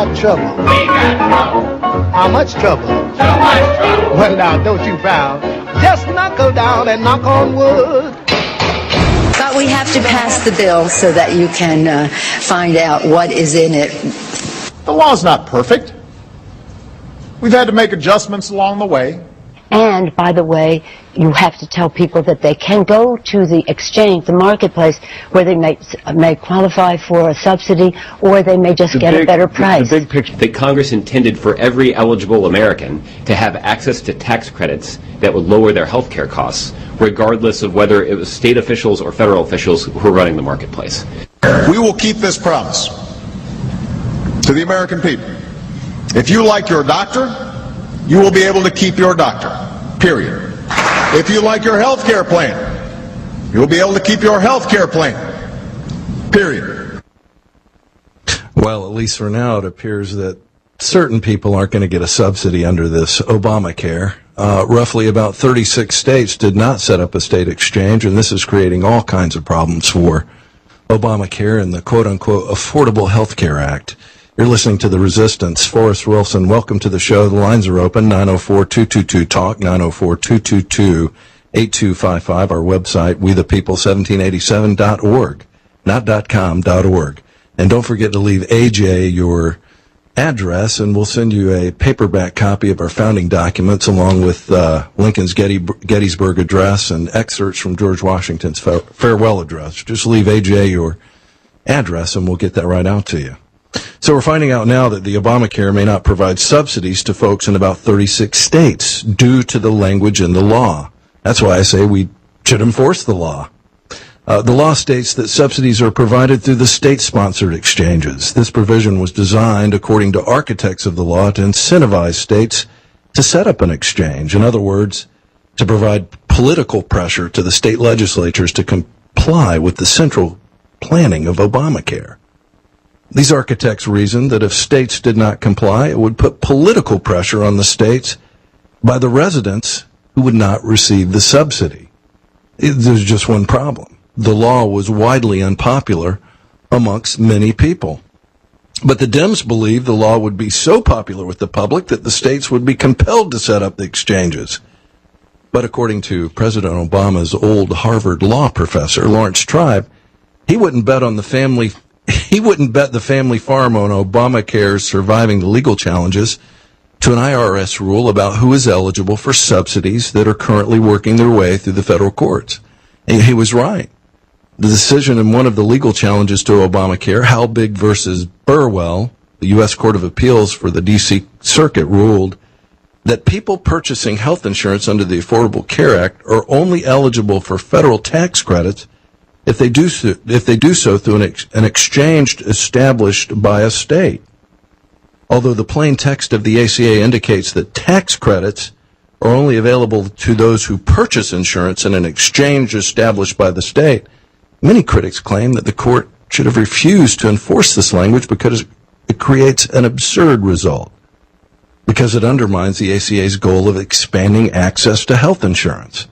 got trouble. We got trouble. How much trouble? Too much trouble. Well, now, don't you frown. Just knuckle down and knock on wood. But we have to pass the bill so that you can find out what is in it. The law's not perfect. We've had to make adjustments along the way. And, by the way, you have to tell people that they can go to the exchange, the marketplace, where they may qualify for a subsidy, or they may just get a better price. The big picture that Congress intended for every eligible American to have access to tax credits that would lower their health care costs, regardless of whether it was state officials or federal officials who were running the marketplace. We will keep this promise to the American people. If you like your doctor, you will be able to keep your doctor, period. If you like your health care plan, you'll be able to keep your health care plan, period. Well, at least for now, it appears that certain people aren't going to get a subsidy under this Obamacare. Roughly about 36 states did not set up a state exchange, and this is creating all kinds of problems for Obamacare and the quote-unquote Affordable Health Care Act. You're listening to The Resistance. Forrest Wilson, welcome to the show. The lines are open, 904-222-TALK, 904-222-8255. Our website, wethepeople1787.org, not .com.org. And don't forget to leave AJ your address, and we'll send you a paperback copy of our founding documents along with Lincoln's Gettysburg Address and excerpts from George Washington's farewell address. Just leave AJ your address, and we'll get that right out to you. So we're finding out now that the Obamacare may not provide subsidies to folks in about 36 states due to the language in the law. That's why I say we should enforce the law. The law states that subsidies are provided through the state-sponsored exchanges. This provision was designed, according to architects of the law, to incentivize states to set up an exchange. In other words, to provide political pressure to the state legislatures to comply with the central planning of Obamacare. These architects reasoned that if states did not comply, it would put political pressure on the states by the residents who would not receive the subsidy. There's just one problem. The law was widely unpopular amongst many people. But the Dems believed the law would be so popular with the public that the states would be compelled to set up the exchanges. But according to President Obama's old Harvard law professor, Lawrence Tribe, he wouldn't bet the family farm on Obamacare surviving the legal challenges to an IRS rule about who is eligible for subsidies that are currently working their way through the federal courts. And he was right. The decision in one of the legal challenges to Obamacare, Halbig versus Burwell, the U.S. Court of Appeals for the D.C. Circuit, ruled that people purchasing health insurance under the Affordable Care Act are only eligible for federal tax credits if they do so through an exchange established by a state. Although the plain text of the ACA indicates that tax credits are only available to those who purchase insurance in an exchange established by the state, many critics claim that the court should have refused to enforce this language because it creates an absurd result, because it undermines the ACA's goal of expanding access to health insurance.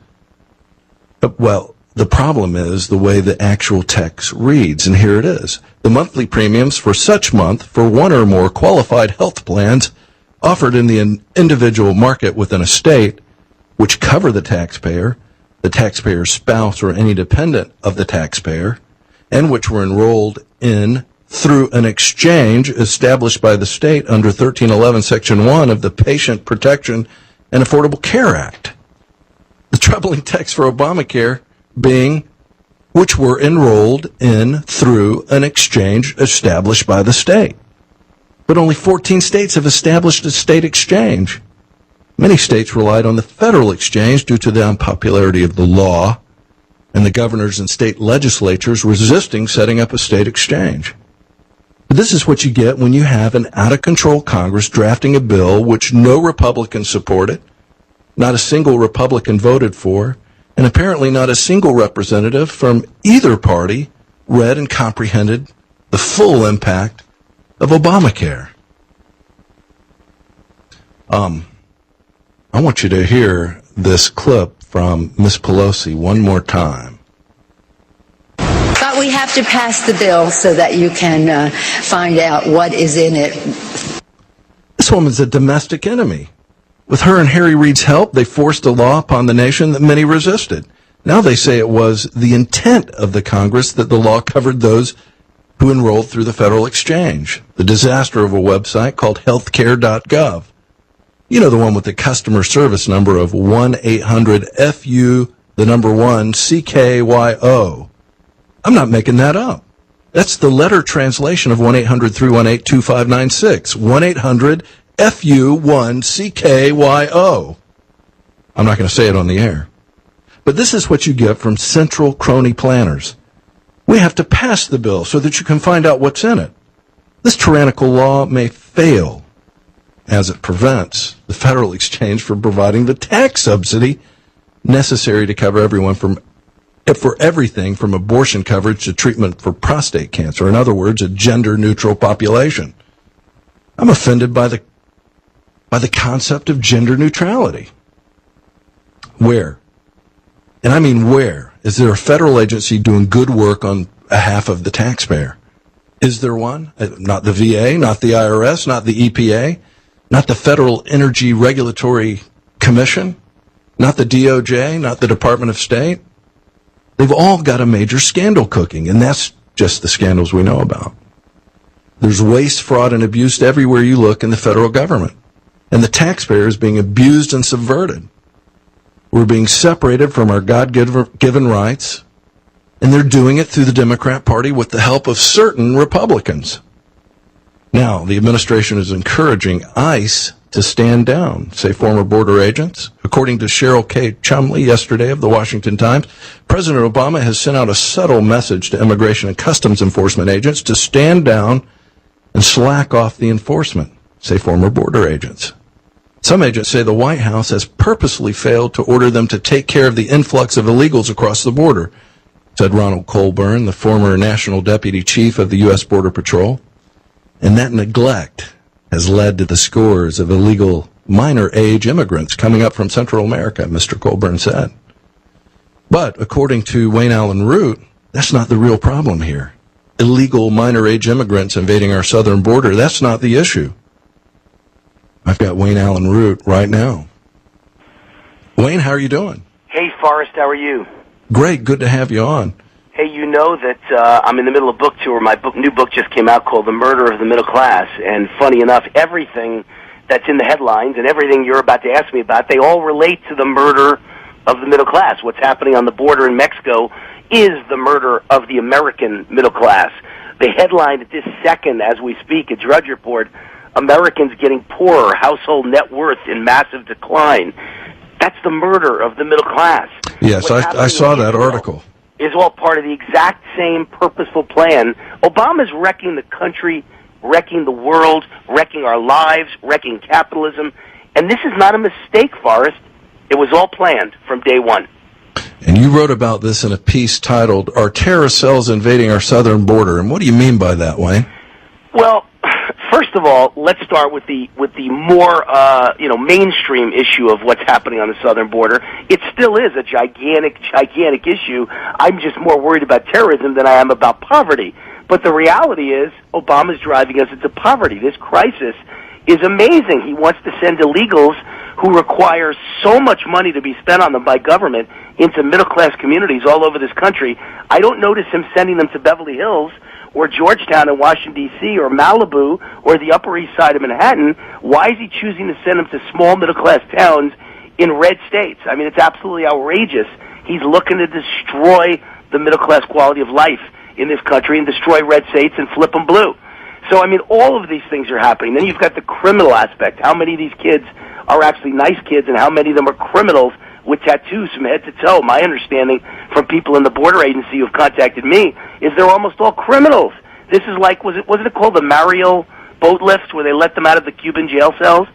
Well, the problem is the way the actual text reads, and here it is. The monthly premiums for such month for one or more qualified health plans offered in the individual market within a state, which cover the taxpayer's spouse, or any dependent of the taxpayer, and which were enrolled in through an exchange established by the state under 1311 Section 1 of the Patient Protection and Affordable Care Act. The troubling text for Obamacare being which were enrolled in through an exchange established by the state. But only 14 states have established a state exchange. Many states relied on the federal exchange due to the unpopularity of the law and the governors and state legislatures resisting setting up a state exchange. But this is what you get when you have an out-of-control Congress drafting a bill which no Republican supported, not a single Republican voted for, and apparently not a single representative from either party read and comprehended the full impact of Obamacare. I want you to hear this clip from Ms. Pelosi one more time. But But we have to pass the bill so that you can find out what is in it. This woman's a domestic enemy. With her and Harry Reid's help, they forced a law upon the nation that many resisted. Now they say it was the intent of the Congress that the law covered those who enrolled through the federal exchange. The disaster of a website called healthcare.gov. You know, the one with the customer service number of 1-800-FU-1-CKYO. I'm not making that up. That's the letter translation of 1-800-318-2596. 1-800-FU-1-CKYO. I'm not going to say it on the air. But this is what you get from central crony planners. We have to pass the bill so that you can find out what's in it. This tyrannical law may fail as it prevents the federal exchange from providing the tax subsidy necessary to cover everyone for everything from abortion coverage to treatment for prostate cancer. In other words, a gender-neutral population. I'm offended by the concept of gender neutrality. Where? And I mean where? Is there a federal agency doing good work on behalf of the taxpayer? Is there one? Not the VA, not the IRS, not the EPA, not the Federal Energy Regulatory Commission, not the DOJ, not the Department of State. They've all got a major scandal cooking, and that's just the scandals we know about. There's waste, fraud, and abuse everywhere you look in the federal government. And the taxpayer is being abused and subverted. We're being separated from our God-given rights, and they're doing it through the Democrat Party with the help of certain Republicans. Now, the administration is encouraging ICE to stand down, say former border agents. According to Cheryl K. Chumley yesterday of the Washington Times, President Obama has sent out a subtle message to Immigration and Customs Enforcement agents to stand down and slack off the enforcement, say former border agents. Some agents say the White House has purposely failed to order them to take care of the influx of illegals across the border, said Ronald Colburn, the former National Deputy Chief of the U.S. Border Patrol. And that neglect has led to the scores of illegal minor-age immigrants coming up from Central America, Mr. Colburn said. But according to Wayne Allen Root, that's not the real problem here. Illegal minor-age immigrants invading our southern border, that's not the issue. I've got Wayne Allen Root right now. Wayne, how are you doing? Hey, Forrest, how are you? Great, good to have you on. Hey, you know that I'm in the middle of book tour. My new book just came out called The Murder of the Middle Class. And funny enough, everything that's in the headlines and everything you're about to ask me about, they all relate to the murder of the middle class. What's happening on the border in Mexico is the murder of the American middle class. The headline at this second, as we speak, a Drudge Report, Americans getting poorer, household net worth in massive decline. That's the murder of the middle class. Yes, I saw that article. Is all part of the exact same purposeful plan. Obama's wrecking the country, wrecking the world, wrecking our lives, wrecking capitalism. And this is not a mistake, Forrest. It was all planned from day one. And you wrote about this in a piece titled, Are Terrorist Cells Invading Our Southern Border? And what do you mean by that, Wayne? Well, first of all, let's start with the more mainstream issue of what's happening on the southern border. It still is a gigantic issue. I'm just more worried about terrorism than I am about poverty. But the reality is, Obama's driving us into poverty. This crisis is amazing. He wants to send illegals who require so much money to be spent on them by government into middle-class communities all over this country. I don't notice him sending them to Beverly Hills or Georgetown in Washington, D.C., or Malibu, or the Upper East Side of Manhattan. Why is he choosing to send them to small middle-class towns in red states? I mean, it's absolutely outrageous. He's looking to destroy the middle-class quality of life in this country and destroy red states and flip them blue. So, I mean, all of these things are happening. Then you've got the criminal aspect. How many of these kids are actually nice kids, and how many of them are criminals with tattoos from head to toe? My understanding from people in the border agency who've contacted me is they're almost all criminals. This is like, wasn't it called the Mariel boat lift, where they let them out of the Cuban jail cells?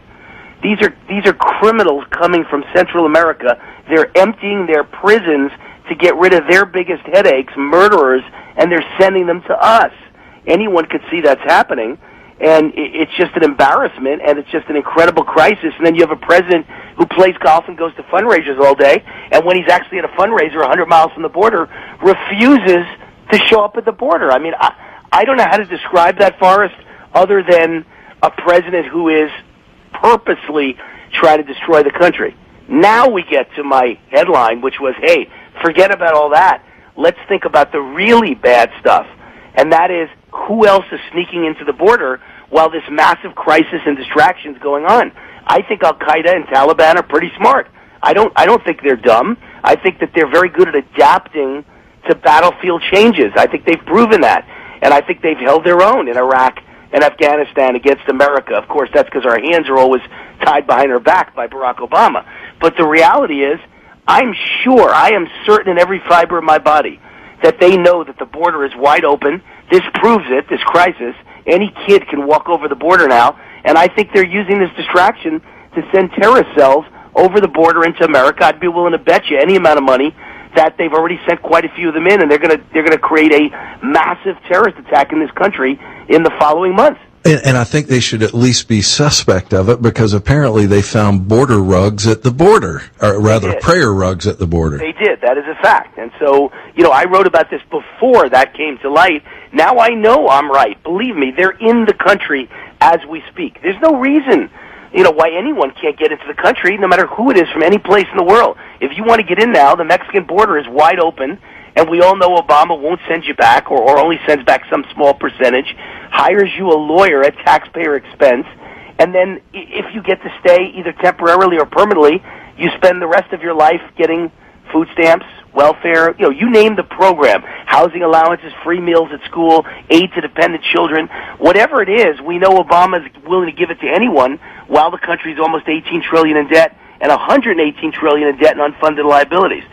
These are criminals coming from Central America. They're emptying their prisons to get rid of their biggest headaches, murderers, and they're sending them to us. Anyone could see that's happening. And it's just an embarrassment, and it's just an incredible crisis. And then you have a president who plays golf and goes to fundraisers all day, and when he's actually at a fundraiser 100 miles from the border, refuses to show up at the border. I mean, I don't know how to describe that, Forrest, other than a president who is purposely trying to destroy the country. Now we get to my headline, which was, hey, forget about all that. Let's think about the really bad stuff, and that is who else is sneaking into the border while this massive crisis and distraction is going on. I think Al-Qaeda and Taliban are pretty smart. I don't think they're dumb. I think that they're very good at adapting to battlefield changes. I think they've proven that, and I think they've held their own in Iraq and Afghanistan against America. Of course, that's because our hands are always tied behind our back by Barack Obama. But the reality is, I'm sure, I am certain in every fiber of my body that they know that the border is wide open. This proves it, this crisis. Any kid can walk over the border now, and I think they're using this distraction to send terrorist cells over the border into America. I'd be willing to bet you any amount of money that they've already sent quite a few of them in, and they're going to create a massive terrorist attack in this country in the following months. And I think they should at least be suspect of it, because apparently they found border rugs at the border, or rather prayer rugs at the border. They did. That is a fact. And so, I wrote about this before that came to light. Now I know I'm right. Believe me, they're in the country as we speak. There's no reason, why anyone can't get into the country, no matter who it is from any place in the world. If you want to get in now, the Mexican border is wide open, and we all know Obama won't send you back, or only sends back some small percentage, hires you a lawyer at taxpayer expense, and then if you get to stay either temporarily or permanently, you spend the rest of your life getting food stamps, welfare, you name the program, housing allowances, free meals at school, aid to dependent children, whatever it is. We know Obama's willing to give it to anyone while the country's almost $18 trillion in debt and $118 trillion in debt and unfunded liabilities.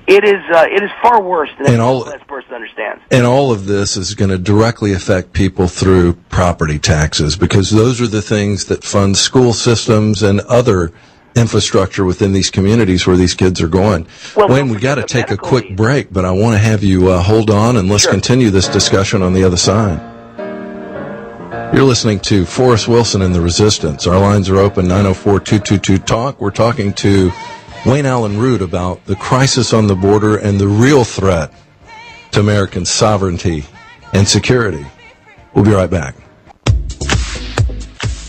It is far worse than any last person understands. And all of this is going to directly affect people through property taxes, because those are the things that fund school systems and other infrastructure within these communities where these kids are going. Well, Wayne, we got to take a quick break, but I want to have you hold on and let's continue this discussion on the other side. You're listening to Forrest Wilson and the Resistance. Our lines are open, 904-222-TALK. We're talking to Wayne Allen Root about the crisis on the border and the real threat to American sovereignty and security. We'll be right back.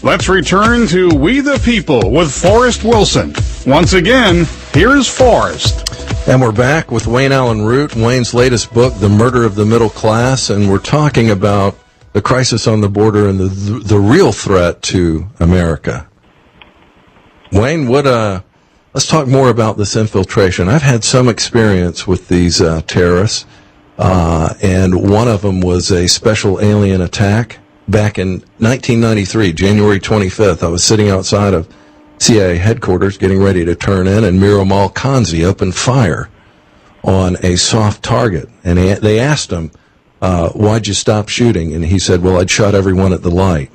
Let's return to We the People with Forrest Wilson. Once again, here's Forrest. And we're back with Wayne Allen Root, Wayne's latest book, The Murder of the Middle Class, and we're talking about the crisis on the border and the real threat to America. Wayne, let's talk more about this infiltration. I've had some experience with these terrorists, and one of them was a special alien attack. Back in 1993, January 25th, I was sitting outside of CIA headquarters getting ready to turn in, and Miramal Kanzi opened fire on a soft target. And they asked him, why'd you stop shooting? And he said, well, I'd shot everyone at the light.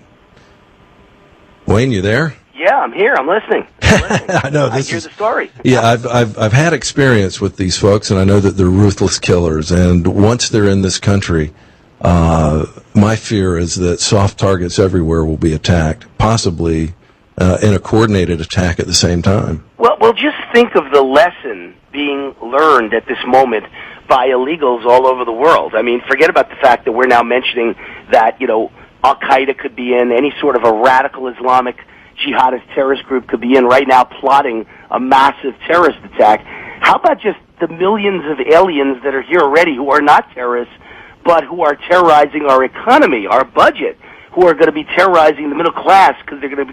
Wayne, you there? Yeah, I'm here. I'm listening. I know. I hear the story. Yeah, I've had experience with these folks, and I know that they're ruthless killers. And once they're in this country, my fear is that soft targets everywhere will be attacked, possibly in a coordinated attack at the same time. Well, just think of the lesson being learned at this moment by illegals all over the world. I mean, forget about the fact that we're now mentioning that, Al-Qaeda could be in, any sort of a radical Islamic jihadist terrorist group could be in right now plotting a massive terrorist attack. How about just the millions of aliens that are here already who are not terrorists, but who are terrorizing our economy, our budget, who are going to be terrorizing the middle class because they're going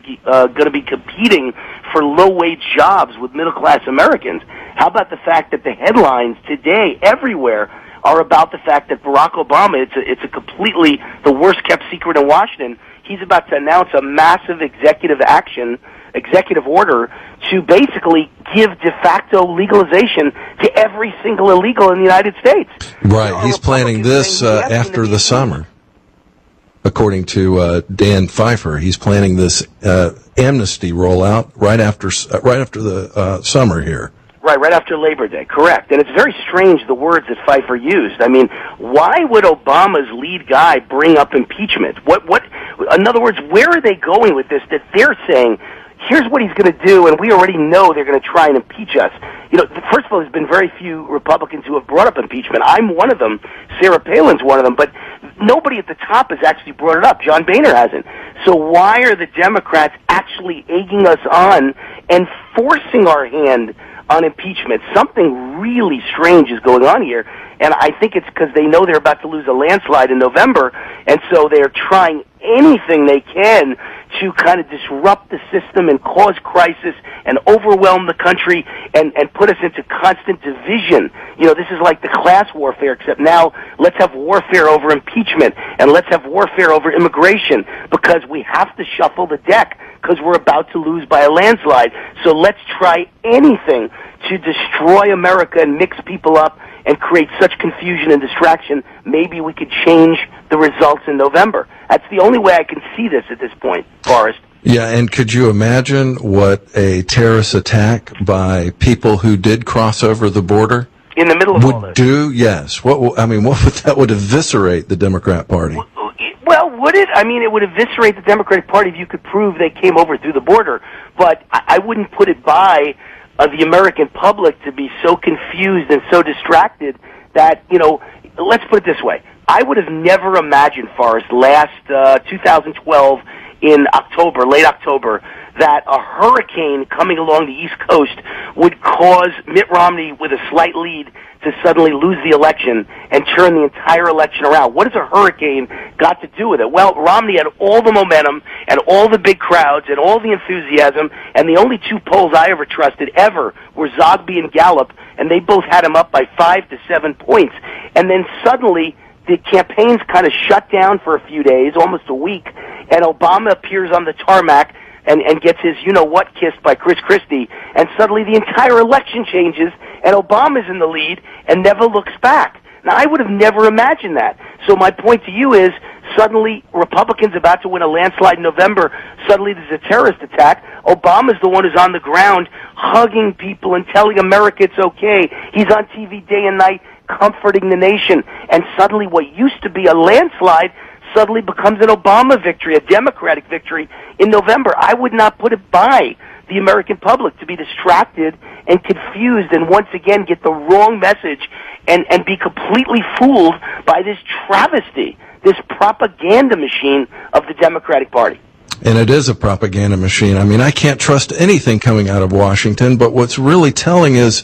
to be competing for low-wage jobs with middle-class Americans? How about the fact that the headlines today everywhere are about the fact that Barack Obama, it's a completely the worst-kept secret in Washington, he's about to announce a massive executive order to basically give de facto legalization to every single illegal in the United States. Right. He's planning this after the summer. According to Dan Pfeiffer, he's planning this amnesty rollout right after the summer here. Right after Labor Day, correct. And it's very strange, the words that Pfeiffer used. I mean, why would Obama's lead guy bring up impeachment? In other words, where are they going with this, that they're saying here's what he's going to do, and we already know they're going to try and impeach us. First of all, there's been very few Republicans who have brought up impeachment. I'm one of them. Sarah Palin's one of them. But nobody at the top has actually brought it up. John Boehner hasn't. So why are the Democrats actually egging us on and forcing our hand on impeachment? Something really strange is going on here, and I think it's because they know they're about to lose a landslide in November, and so they're trying anything they can to kind of disrupt the system and cause crisis and overwhelm the country and put us into constant division. This is like the class warfare, except now let's have warfare over impeachment and let's have warfare over immigration because we have to shuffle the deck because we're about to lose by a landslide. So let's try anything to destroy America and mix people up and create such confusion and distraction. Maybe we could change the results in November. That's the only way I can see this at this point, Forrest. Yeah, and could you imagine what a terrorist attack by people who did cross over the border in the middle of all this would do? Yes. What would that would eviscerate the Democrat Party? Well, would it? I mean, it would eviscerate the Democratic Party if you could prove they came over through the border. But I wouldn't put it by the American public to be so confused and so distracted that, let's put it this way. I would have never imagined, Forrest, last 2012 in October, late October, that a hurricane coming along the East Coast would cause Mitt Romney with a slight lead to suddenly lose the election and turn the entire election around. What has a hurricane got to do with it? Well, Romney had all the momentum and all the big crowds and all the enthusiasm, and the only two polls I ever trusted ever were Zogby and Gallup, and they both had him up by 5 to 7 points. And then suddenly the campaigns kind of shut down for a few days, almost a week, and Obama appears on the tarmac and gets his you-know-what kissed by Chris Christie, and suddenly the entire election changes, and Obama's in the lead and never looks back. Now, I would have never imagined that. So my point to you is, suddenly Republicans about to win a landslide in November, suddenly there's a terrorist attack. Obama's the one who's on the ground hugging people and telling America it's okay. He's on TV day and night comforting the nation. And suddenly what used to be a landslide suddenly becomes an Obama victory, a Democratic victory in November. I would not put it by the American public to be distracted and confused and once again get the wrong message and be completely fooled by this travesty, this propaganda machine of the Democratic Party. And it is a propaganda machine. I mean, I can't trust anything coming out of Washington, but what's really telling is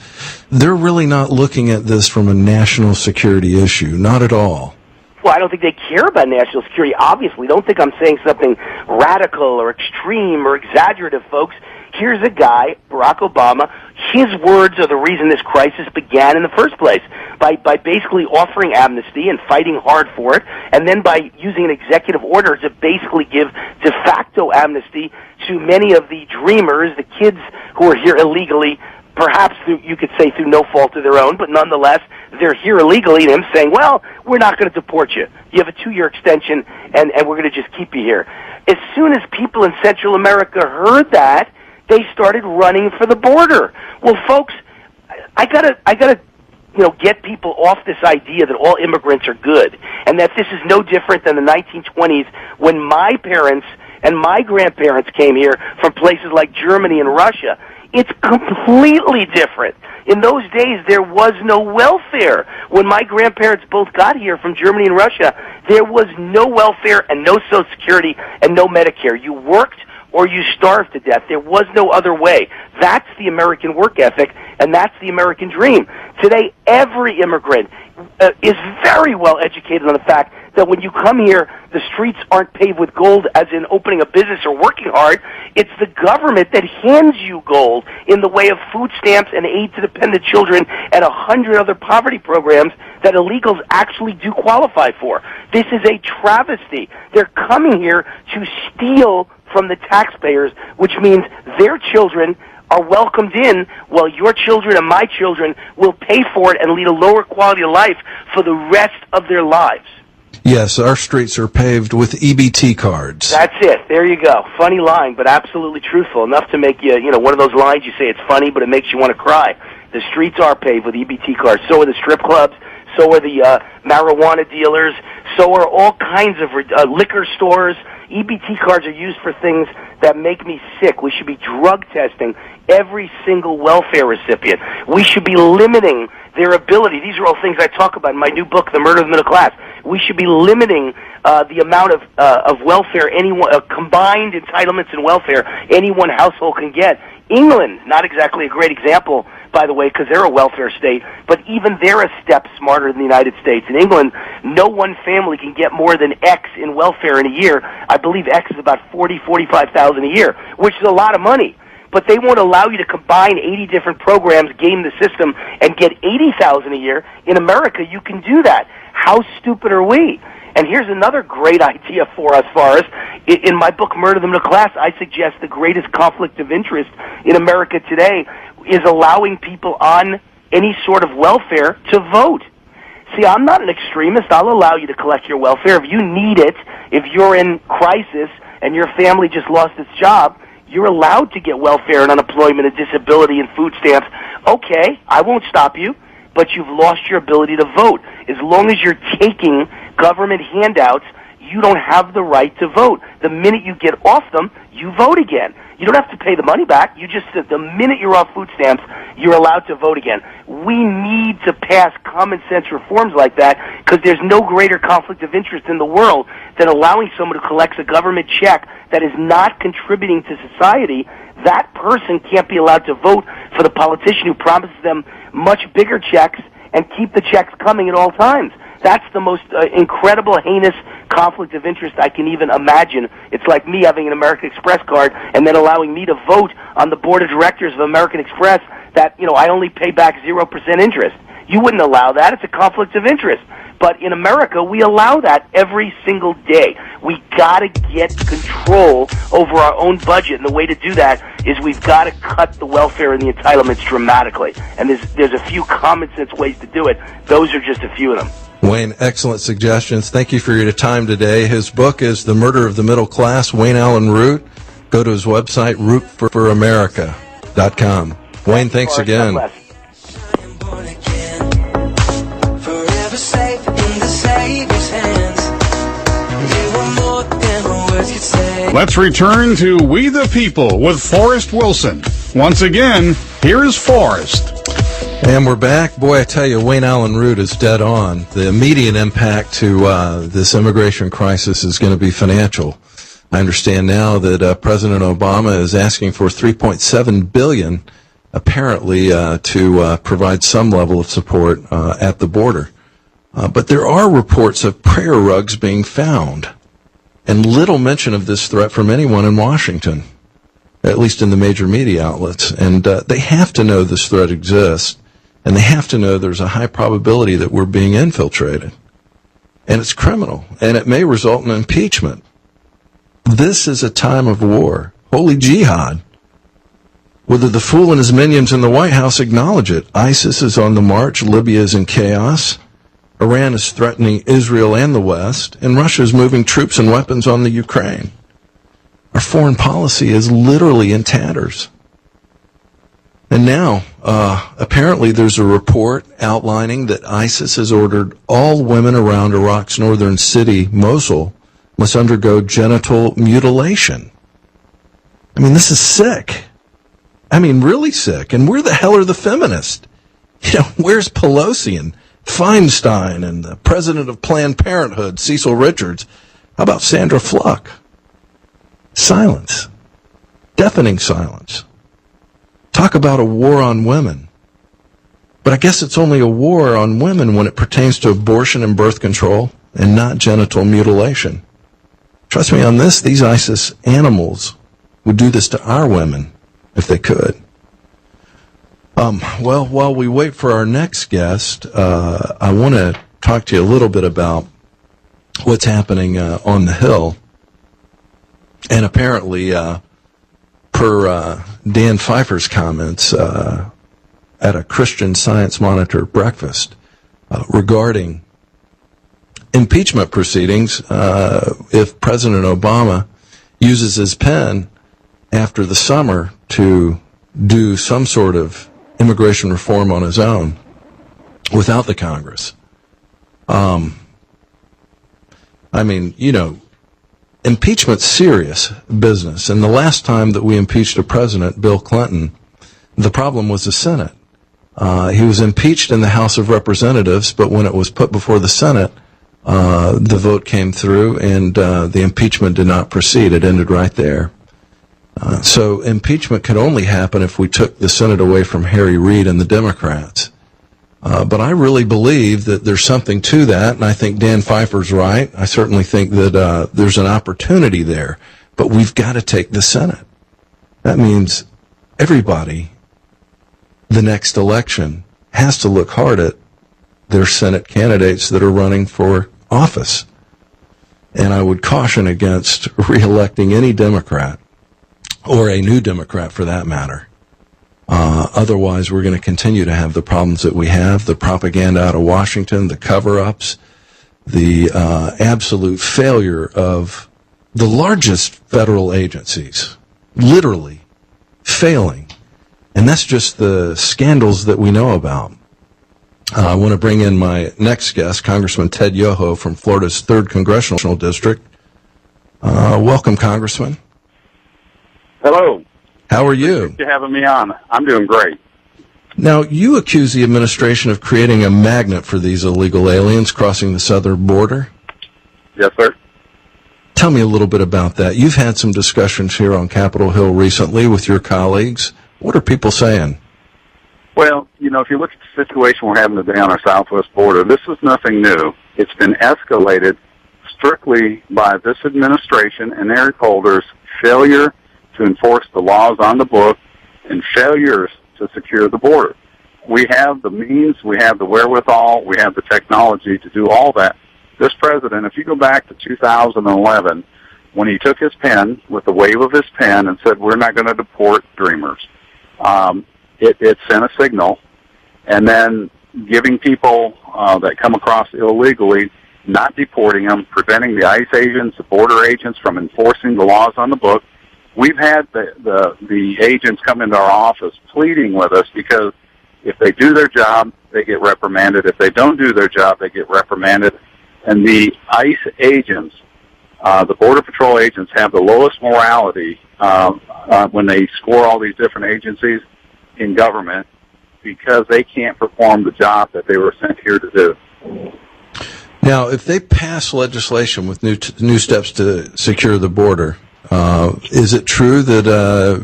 they're really not looking at this from a national security issue, not at all. Well, I don't think they care about national security, obviously. Don't think I'm saying something radical or extreme or exaggerative, folks. Here's a guy, Barack Obama. His words are the reason this crisis began in the first place, by basically offering amnesty and fighting hard for it, and then by using an executive order to basically give de facto amnesty to many of the dreamers, the kids who are here illegally, perhaps you could say through no fault of their own, but nonetheless, they're here illegally, and him saying, well, we're not going to deport you. You have a 2-year extension, and we're going to just keep you here. As soon as people in Central America heard that, they started running for the border. Well, folks, I gotta get people off this idea that all immigrants are good, and that this is no different than the 1920s when my parents and my grandparents came here from places like Germany and Russia. It's completely different. In those days, there was no welfare. When my grandparents both got here from Germany and Russia, there was no welfare and no Social Security and no Medicare. You worked or you starved to death. There was no other way. That's the American work ethic, and that's the American dream. Today, every immigrant is very well educated on the fact that when you come here, the streets aren't paved with gold as in opening a business or working hard. It's the government that hands you gold in the way of food stamps and aid to dependent children and 100 other poverty programs that illegals actually do qualify for. This is a travesty. They're coming here to steal from the taxpayers, which means their children are welcomed in while your children and my children will pay for it and lead a lower quality of life for the rest of their lives. Yes, our streets are paved with EBT cards. That's it. There you go. Funny line, but absolutely truthful. Enough to make you, one of those lines you say it's funny, but it makes you want to cry. The streets are paved with EBT cards. So are the strip clubs. So are the marijuana dealers. So are all kinds of liquor stores. EBT cards are used for things that make me sick. We should be drug testing every single welfare recipient. We should be limiting their ability. These are all things I talk about in my new book, The Murder of the Middle Class. We should be limiting the amount of welfare combined entitlements in welfare any one household can get. England, not exactly a great example, by the way, because they're a welfare state, but even they're a step smarter than the United States. In England, no one family can get more than X in welfare in a year. I believe X is about $45,000 a year, which is a lot of money. But they won't allow you to combine 80 different programs, game the system, and get $80,000 a year. In America, you can do that. How stupid are we? And here's another great idea for us, Forrest. In my book, Murder of the Middle Class, I suggest the greatest conflict of interest in America today is allowing people on any sort of welfare to vote. See, I'm not an extremist. I'll allow you to collect your welfare. If you need it, if you're in crisis and your family just lost its job, you're allowed to get welfare and unemployment and disability and food stamps. Okay, I won't stop you, but you've lost your ability to vote. As long as you're taking government handouts, you don't have the right to vote. The minute you get off them, you vote again. You don't have to pay the money back. You just, the minute you're off food stamps, you're allowed to vote again. We need to pass common sense reforms like that because there's no greater conflict of interest in the world than allowing someone who collects a government check that is not contributing to society. That person can't be allowed to vote for the politician who promises them much bigger checks and keep the checks coming at all times. That's the most incredible, heinous conflict of interest I can even imagine. It's like me having an American Express card and then allowing me to vote on the board of directors of American Express that, I only pay back 0% interest. You wouldn't allow that. It's a conflict of interest. But in America, we allow that every single day. We got to get control over our own budget, and the way to do that is we've got to cut the welfare and the entitlements dramatically. And there's a few common sense ways to do it. Those are just a few of them. Wayne, excellent suggestions. Thank you for your time today. His book is The Murder of the Middle Class, Wayne Allen Root. Go to his website, rootforamerica.com. Wayne, thanks again. Let's return to We the People with Forrest Wilson. Once again, here's Forrest. And we're back. Boy, I tell you, Wayne Allen Root is dead on. The immediate impact to this immigration crisis is going to be financial. I understand now that President Obama is asking for $3.7 billion, apparently, to provide some level of support at the border. But there are reports of prayer rugs being found, and little mention of this threat from anyone in Washington, at least in the major media outlets. And they have to know this threat exists, and they have to know there's a high probability that we're being infiltrated. And it's criminal, and it may result in impeachment. This is a time of war, holy jihad. Whether the fool and his minions in the White House acknowledge it, ISIS is on the march, Libya is in chaos, Iran is threatening Israel and the West, and Russia is moving troops and weapons on the Ukraine. Our foreign policy is literally in tatters. And now, apparently there's a report outlining that ISIS has ordered all women around Iraq's northern city, Mosul, must undergo genital mutilation. I mean, this is sick. I mean, really sick. And where the hell are the feminists? Where's Pelosi and Feinstein and the president of Planned Parenthood, Cecil Richards? How about Sandra Fluck? Silence. Deafening silence. Talk about a war on women. But I guess it's only a war on women when it pertains to abortion and birth control and not genital mutilation. Trust me on this, these ISIS animals would do this to our women if they could. Well, while we wait for our next guest, I want to talk to you a little bit about what's happening on the Hill. And apparently, per Dan Pfeiffer's comments at a Christian Science Monitor breakfast regarding impeachment proceedings, if President Obama uses his pen after the summer to do some sort of immigration reform on his own without the Congress. I mean, impeachment's serious business. And the last time that we impeached a president, Bill Clinton, the problem was the Senate. He was impeached in the House of Representatives, but when it was put before the Senate, the vote came through and the impeachment did not proceed. It ended right there. So impeachment could only happen if we took the Senate away from Harry Reid and the Democrats. But I really believe that there's something to that, and I think Dan Pfeiffer's right. I certainly think that there's an opportunity there, but we've got to take the Senate. That means everybody, the next election, has to look hard at their Senate candidates that are running for office. And I would caution against reelecting any Democrat, or a new Democrat for that matter. Otherwise, we're going to continue to have the problems that we have, the propaganda out of Washington, the cover-ups, the absolute failure of the largest federal agencies, literally failing. And that's just the scandals that we know about. I want to bring in my next guest, Congressman Ted Yoho from Florida's 3rd Congressional District. Welcome, Congressman. Hello. How are you? Thanks for having me on. I'm doing great. Now, you accuse the administration of creating a magnet for these illegal aliens crossing the southern border. Yes, sir. Tell me a little bit about that. You've had some discussions here on Capitol Hill recently with your colleagues. What are people saying? Well, if you look at the situation we're having today on our southwest border, this is nothing new. It's been escalated strictly by this administration and Eric Holder's failure to enforce the laws on the book and failures to secure the border. We have the means, we have the wherewithal, we have the technology to do all that. This president, if you go back to 2011, when he took his pen, with the wave of his pen, and said, we're not going to deport dreamers, it sent a signal. And then giving people that come across illegally, not deporting them, preventing the ICE agents, the border agents from enforcing the laws on the book. We've had the agents come into our office pleading with us because if they do their job, they get reprimanded. If they don't do their job, they get reprimanded. And the ICE agents, the Border Patrol agents, have the lowest morality when they score all these different agencies in government because they can't perform the job that they were sent here to do. Now, if they pass legislation with new steps to secure the border, is it true that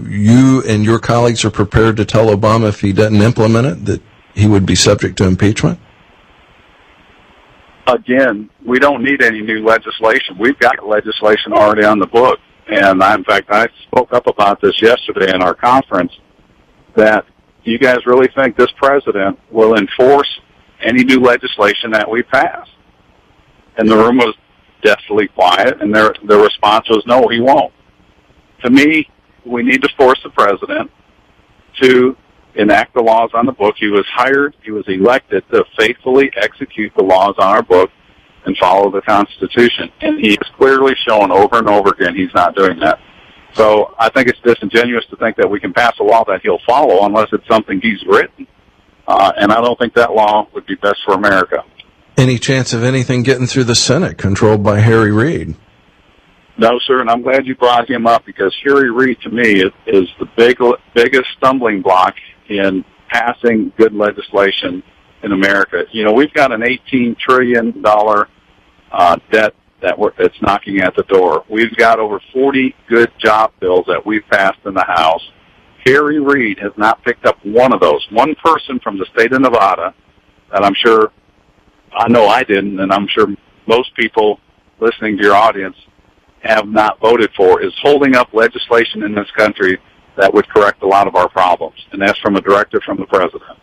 you and your colleagues are prepared to tell Obama if he doesn't implement it that he would be subject to impeachment? Again, we don't need any new legislation. We've got legislation already on the book. And in fact, I spoke up about this yesterday in our conference, that you guys really think this president will enforce any new legislation that we pass? And the room was deathly quiet, and their response was, no, he won't. To me, we need to force the president to enact the laws on the book. He was hired, he was elected to faithfully execute the laws on our book and follow the Constitution. And he has clearly shown over and over again he's not doing that. So I think it's disingenuous to think that we can pass a law that he'll follow unless it's something he's written. And I don't think that law would be best for America. Any chance of anything getting through the Senate controlled by Harry Reid? No, sir, and I'm glad you brought him up because Harry Reid, to me, is the biggest stumbling block in passing good legislation in America. We've got an $18 trillion debt that's knocking at the door. We've got over 40 good job bills that we've passed in the House. Harry Reid has not picked up one of those. One person from the state of Nevada that I know I didn't, and I'm sure most people listening to your audience have not voted for, is holding up legislation in this country that would correct a lot of our problems. And that's from a directive from the president.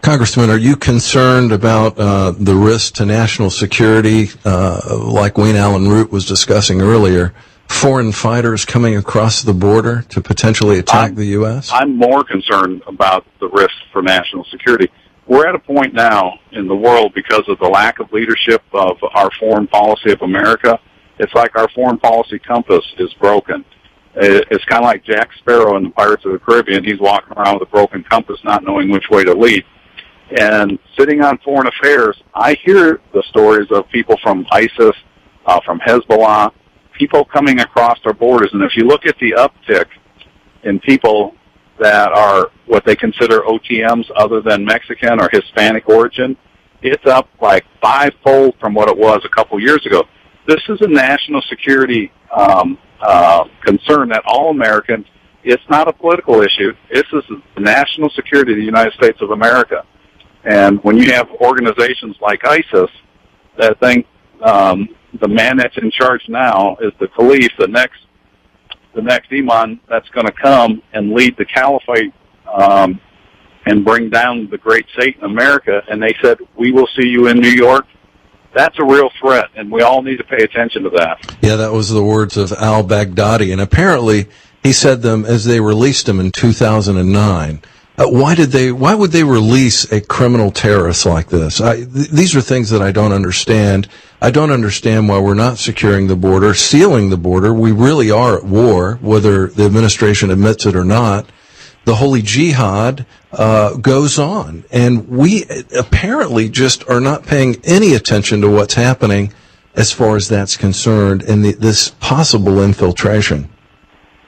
Congressman, are you concerned about the risk to national security, like Wayne Allen Root was discussing earlier, foreign fighters coming across the border to potentially attack the U.S.? I'm more concerned about the risk for national security. We're at a point now in the world because of the lack of leadership of our foreign policy of America. It's like our foreign policy compass is broken. It's kind of like Jack Sparrow in the Pirates of the Caribbean. He's walking around with a broken compass, not knowing which way to lead. And sitting on foreign affairs, I hear the stories of people from ISIS from Hezbollah, people coming across our borders. And if you look at the uptick in people that are what they consider OTMs other than Mexican or Hispanic origin, it's up like 5-fold from what it was a couple years ago. This is a national security concern that all Americans, it's not a political issue. This is the national security of the United States of America. And when you have organizations like ISIS that think the man that's in charge now is the caliph, the next imam that's going to come and lead the caliphate and bring down the great Satan America, and they said, we will see you in New York, that's a real threat, and we all need to pay attention to that. Yeah, that was the words of al-Baghdadi, and apparently he said them as they released him in 2009. Why would they release a criminal terrorist like this? These are things that I don't understand. I don't understand why we're not securing the border, sealing the border. We really are at war, whether the administration admits it or not. The holy jihad goes on, and we apparently just are not paying any attention to what's happening as far as that's concerned, and this possible infiltration.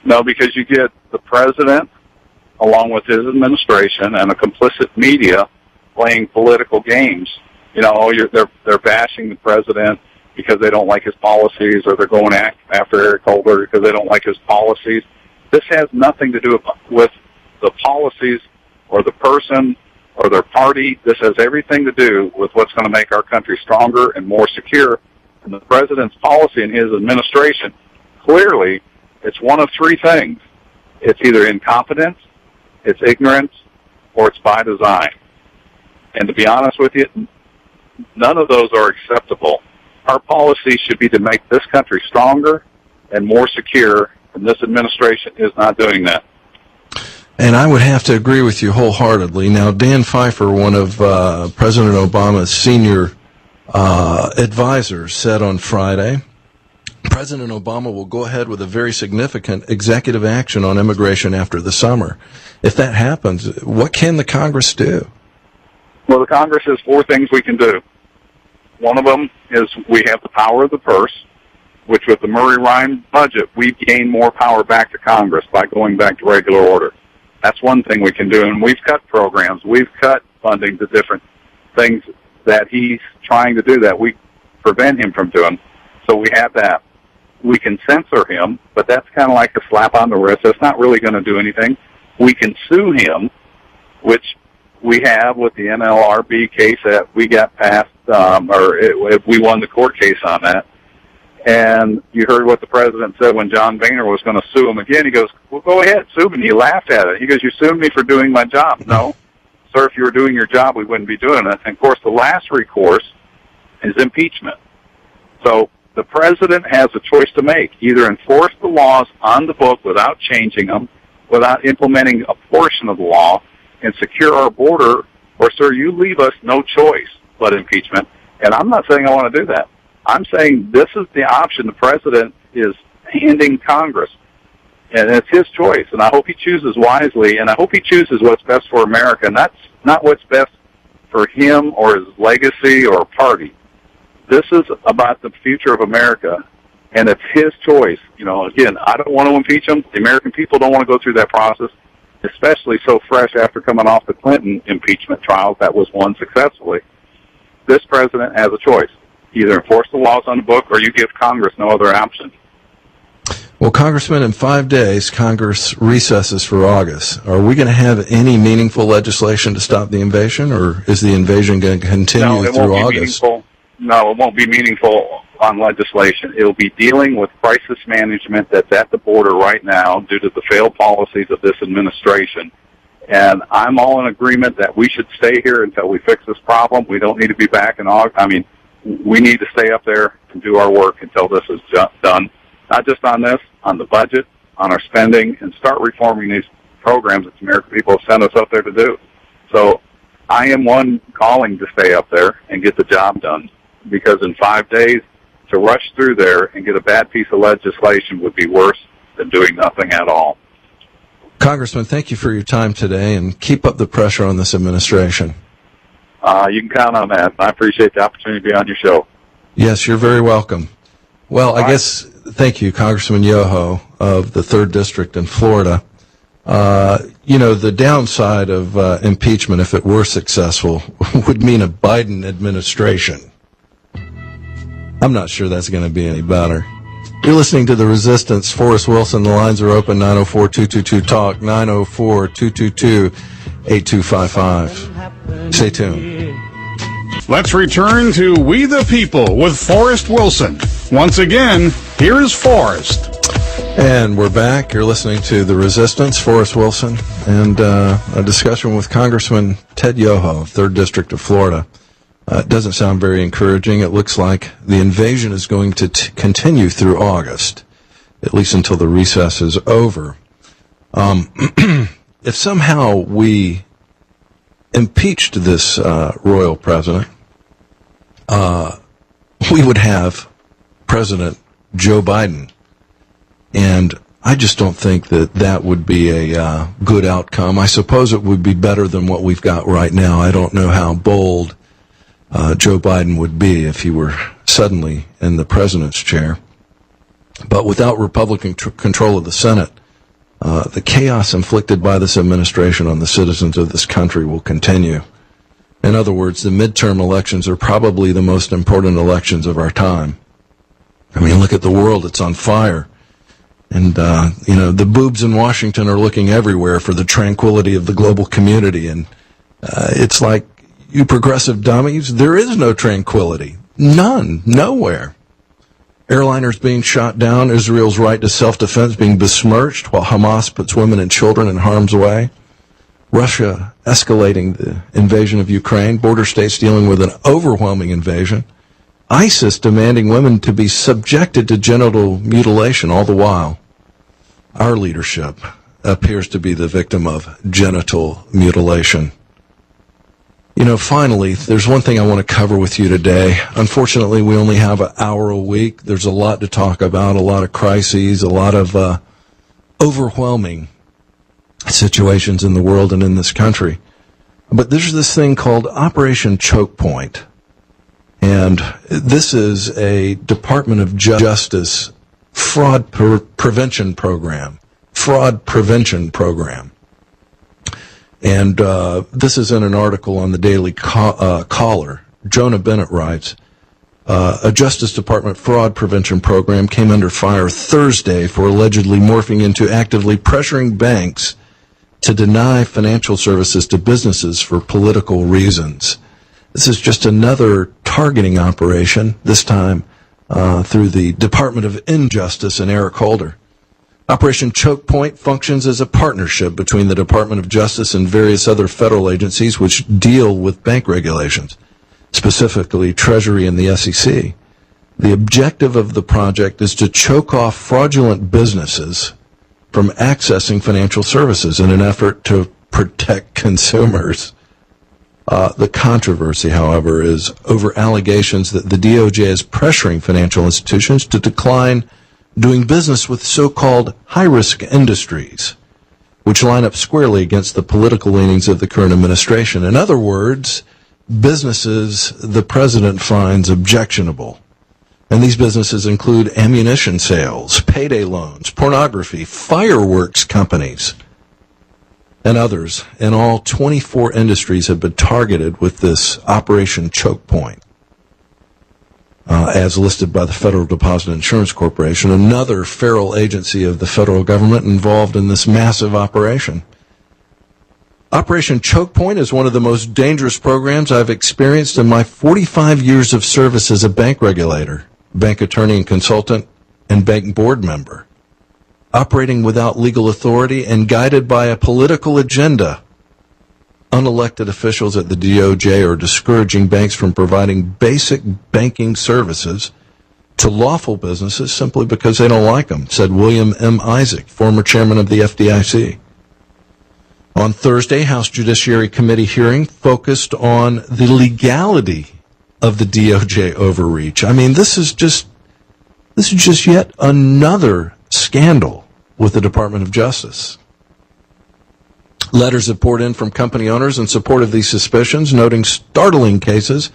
No, because you get the president, along with his administration and a complicit media, playing political games. You know, they're bashing the president because they don't like his policies, or they're going after Eric Holder because they don't like his policies. This has nothing to do with the policies or the person or their party. This has everything to do with what's going to make our country stronger and more secure. And the president's policy and his administration, clearly, it's one of three things. It's either incompetence, it's ignorance, or it's by design. And to be honest with you, none of those are acceptable. Our policy should be to make this country stronger and more secure, and this administration is not doing that. And I would have to agree with you wholeheartedly. Now, Dan Pfeiffer, one of President Obama's senior advisors, said on Friday, President Obama will go ahead with a very significant executive action on immigration after the summer. If that happens, what can the Congress do? Well, the Congress has four things we can do. One of them is we have the power of the purse, which with the Murray-Ryan budget, we've gained more power back to Congress by going back to regular order. That's one thing we can do, and we've cut programs. We've cut funding to different things that he's trying to do that we prevent him from doing. So we have that. We can censor him, but that's kind of like a slap on the wrist. That's not really going to do anything. We can sue him, which we have with the NLRB case that we got passed, we won the court case on that. And you heard what the president said when John Boehner was going to sue him again. He goes, well, go ahead, sue me. And he laughed at it. He goes, you sued me for doing my job. No, sir, if you were doing your job, we wouldn't be doing it. And, of course, the last recourse is impeachment. So the president has a choice to make. Either enforce the laws on the book without changing them, without implementing a portion of the law, and secure our border, or, sir, you leave us no choice but impeachment. And I'm not saying I want to do that. I'm saying this is the option the president is handing Congress, and it's his choice, and I hope he chooses wisely, and I hope he chooses what's best for America, and that's not what's best for him or his legacy or party. This is about the future of America, and it's his choice. You know, again, I don't want to impeach him. The American people don't want to go through that process, especially so fresh after coming off the Clinton impeachment trials that was won successfully. This president has a choice. Either enforce the laws on the book or you give Congress no other option. Well, Congressman, in 5 days, Congress recesses for August. Are we going to have any meaningful legislation to stop the invasion, or is the invasion going to continue through August? No, it won't be meaningful on legislation. It'll be dealing with crisis management that's at the border right now due to the failed policies of this administration. And I'm all in agreement that we should stay here until we fix this problem. We don't need to be back in August. I mean, we need to stay up there and do our work until this is done. Not just on this, on the budget, on our spending, and start reforming these programs that the American people have sent us up there to do. So I am one calling to stay up there and get the job done, because in 5 days, to rush through there and get a bad piece of legislation would be worse than doing nothing at all. Congressman, thank you for your time today, and keep up the pressure on this administration. You can count on that. I appreciate the opportunity to be on your show. Yes, you're very welcome. Well, I guess, thank you, Congressman Yoho of the 3rd District in Florida. The downside of impeachment, if it were successful, would mean a Biden administration. I'm not sure that's going to be any better. You're listening to The Resistance. Forrest Wilson, the lines are open, 904-222-TALK, 904-222-8255. Stay tuned. Let's return to We the People with Forrest Wilson. Once again, here's Forrest. And we're back. You're listening to The Resistance, Forrest Wilson, and a discussion with Congressman Ted Yoho, 3rd District of Florida. It doesn't sound very encouraging. It looks like the invasion is going to continue through August, at least until the recess is over. If somehow we impeached this royal president, we would have President Joe Biden. And I just don't think that would be a good outcome. I suppose it would be better than what we've got right now. I don't know how bold Joe Biden would be if he were suddenly in the president's chair. But without Republican control of the Senate, the chaos inflicted by this administration on the citizens of this country will continue. In other words, the midterm elections are probably the most important elections of our time. I mean, look at the world. It's on fire. And, the boobs in Washington are looking everywhere for the tranquility of the global community. And it's like, you progressive dummies, there is no tranquility. None. Nowhere. Airliners being shot down, Israel's right to self-defense being besmirched, while Hamas puts women and children in harm's way. Russia escalating the invasion of Ukraine, border states dealing with an overwhelming invasion. ISIS demanding women to be subjected to genital mutilation, all the while our leadership appears to be the victim of genital mutilation. Finally, there's one thing I want to cover with you today. Unfortunately, we only have an hour a week. There's a lot to talk about, a lot of crises, a lot of overwhelming situations in the world and in this country. But there's this thing called Operation Choke Point. And this is a Department of Justice fraud prevention program. And this is in an article on the Daily Caller. Jonah Bennett writes, a Justice Department fraud prevention program came under fire Thursday for allegedly morphing into actively pressuring banks to deny financial services to businesses for political reasons. This is just another targeting operation, this time through the Department of Injustice and Eric Holder. Operation Choke Point functions as a partnership between the Department of Justice and various other federal agencies which deal with bank regulations, specifically Treasury and the SEC. The objective of the project is to choke off fraudulent businesses from accessing financial services in an effort to protect consumers. The controversy, however, is over allegations that the DOJ is pressuring financial institutions to decline doing business with so-called high-risk industries, which line up squarely against the political leanings of the current administration. In other words, businesses the president finds objectionable. And these businesses include ammunition sales, payday loans, pornography, fireworks companies, and others. And all 24 industries have been targeted with this Operation Choke Point, as listed by the Federal Deposit Insurance Corporation, another federal agency of the federal government involved in this massive operation. Operation Choke Point is one of the most dangerous programs I've experienced in my 45 years of service as a bank regulator, bank attorney and consultant, and bank board member. Operating without legal authority and guided by a political agenda, unelected officials at the DOJ are discouraging banks from providing basic banking services to lawful businesses simply because they don't like them, said William M. Isaac, former chairman of the FDIC. On Thursday, House Judiciary Committee hearing focused on the legality of the DOJ overreach. I mean, this is just yet another scandal with the Department of Justice. Letters have poured in from company owners in support of these suspicions, noting startling cases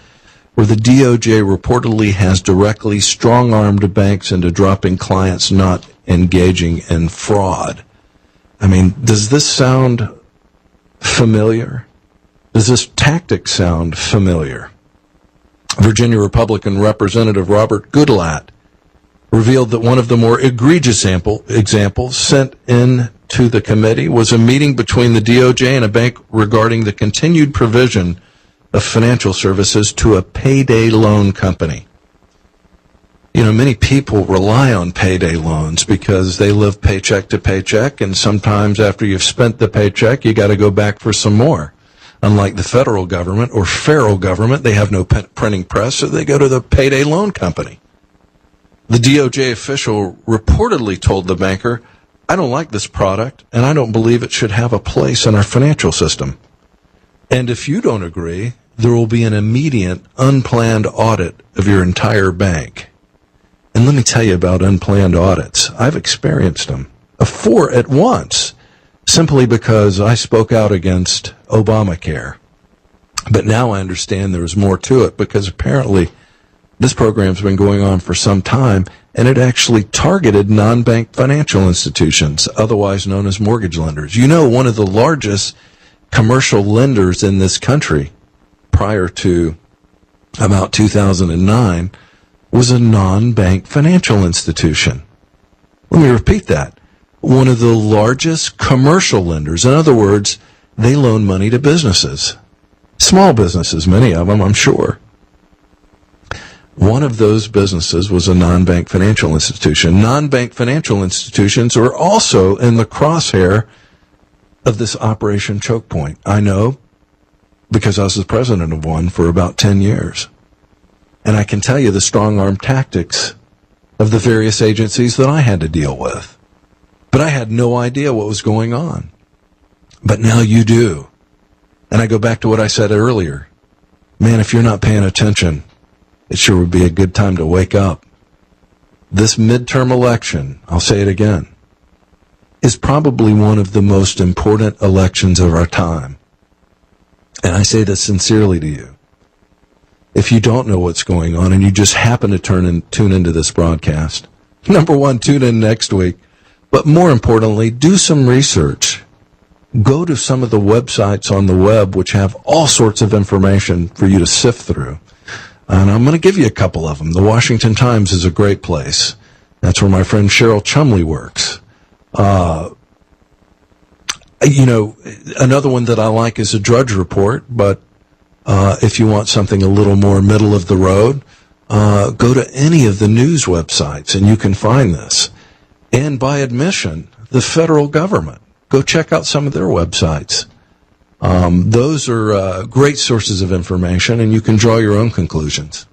where the DOJ reportedly has directly strong-armed banks into dropping clients not engaging in fraud. I mean, does this sound familiar? Does this tactic sound familiar? Virginia Republican Representative Robert Goodlatte revealed that one of the more egregious examples sent in to the committee was a meeting between the DOJ and a bank regarding the continued provision of financial services to a payday loan company. You know, many people rely on payday loans because they live paycheck to paycheck, and sometimes after you've spent the paycheck, you got to go back for some more. Unlike the federal government or feral government, they have no printing press, so they go to the payday loan company. The DOJ official reportedly told the banker, "I don't like this product, and I don't believe it should have a place in our financial system. And if you don't agree, there will be an immediate, unplanned audit of your entire bank." And let me tell you about unplanned audits. I've experienced them. 4 at once, simply because I spoke out against Obamacare. But now I understand there is more to it, because apparently this program's been going on for some time, and it actually targeted non-bank financial institutions, otherwise known as mortgage lenders. You know, one of the largest commercial lenders in this country prior to about 2009 was a non-bank financial institution. Let me repeat that. One of the largest commercial lenders. In other words, they loan money to businesses. Small businesses, many of them, I'm sure. One of those businesses was a non-bank financial institution. Non-bank financial institutions are also in the crosshair of this Operation Choke Point. I know because I was the president of one for about 10 years. And I can tell you the strong-arm tactics of the various agencies that I had to deal with. But I had no idea what was going on. But now you do. And I go back to what I said earlier. Man, if you're not paying attention, it sure would be a good time to wake up. This midterm election, I'll say it again, is probably one of the most important elections of our time. And I say this sincerely to you. If you don't know what's going on and you just happen to tune into this broadcast, number one, tune in next week. But more importantly, do some research. Go to some of the websites on the web which have all sorts of information for you to sift through. And I'm going to give you a couple of them. The Washington Times is a great place. That's where my friend Cheryl Chumley works. You know, another one that I like is a Drudge Report, but if you want something a little more middle of the road, go to any of the news websites and you can find this. And by admission, the federal government. Go check out some of their websites. Those are great sources of information, and you can draw your own conclusions.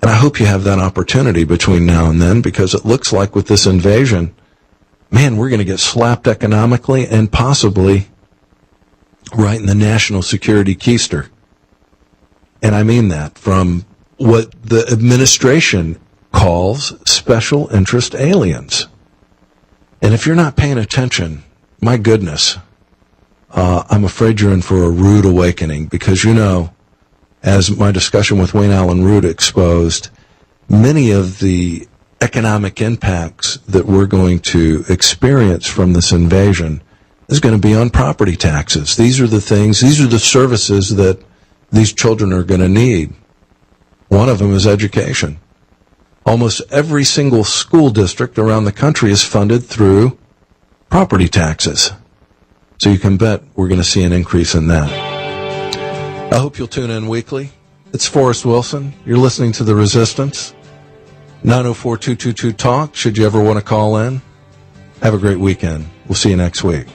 And I hope you have that opportunity between now and then, because it looks like with this invasion, man, we're going to get slapped economically and possibly right in the national security keister. And I mean that from what the administration calls special interest aliens. And if you're not paying attention, my goodness, I'm afraid you're in for a rude awakening, because, you know, as my discussion with Wayne Allen Root exposed, many of the economic impacts that we're going to experience from this invasion is going to be on property taxes. These are the things, these are the services that these children are going to need. One of them is education. Almost every single school district around the country is funded through property taxes. So you can bet we're going to see an increase in that. I hope you'll tune in weekly. It's Forrest Wilson. You're listening to The Resistance. 904-222-TALK, should you ever want to call in. Have a great weekend. We'll see you next week.